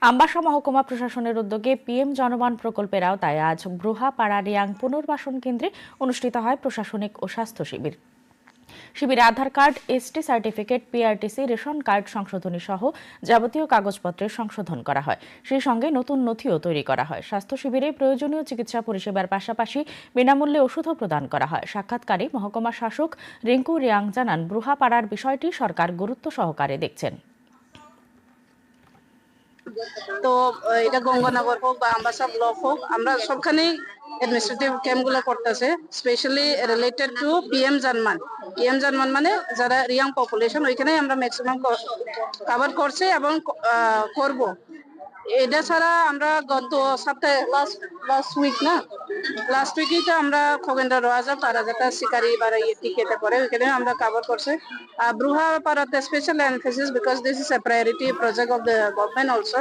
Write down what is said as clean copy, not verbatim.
আমবাসা মহকুমা প্রশাসনের উদ্যোগে পিএম জনমান প্রকল্পের আওতায় আজ ব্রুহাপাড়া রিয়াং পুনর্বাসন কেন্দ্রে অনুষ্ঠিত হয় প্রশাসনিক ও স্বাস্থ্য শিবির। শিবিরে Aadhaar card, ST certificate, PRTC, ration card সংশোধনী সহ যাবতীয় কাগজপত্রের সংশোধন করা হয়। সেই সঙ্গে নতুন নথিও তৈরি করা হয়। স্বাস্থ্য শিবিরে প্রয়োজনীয় চিকিৎসা পরিষেবার পাশাপাশি বিনামূল্যে ওষুধও প্রদান করা হয়। সাক্ষাৎকারে মহকুমা শাসক রিঙ্কু রিয়াং জানান, ব্রুহাপাড়ার বিষয়টি সরকার গুরুত্ব সহকারে দেখছেন। তো এটা গঙ্গানগর হোক বা আমবাসা ব্লক হোক, আমরা সবখানেই অ্যাডমিনিস্ট্রেটিভ ক্যাম্পগুলো করতেছে, specially related to PM JANMAN. PM JANMAN মানে যারা রিয়াং পপুলেশন, ওইখানে আমরা ম্যাক্সিমাম কভার করছে এবং করব। এটা ছাড়া আমরা গত সপ্তাহে লাস্ট উইকেই তো আমরা খগেন্দ্র রাজা পাড়া যেটা শিকারি বা টিকেটে পড়ে, ওইখানে আমরা কভার করছে। ব্রুহা পাড়াতে special emphasis because this is a priority project of the government also.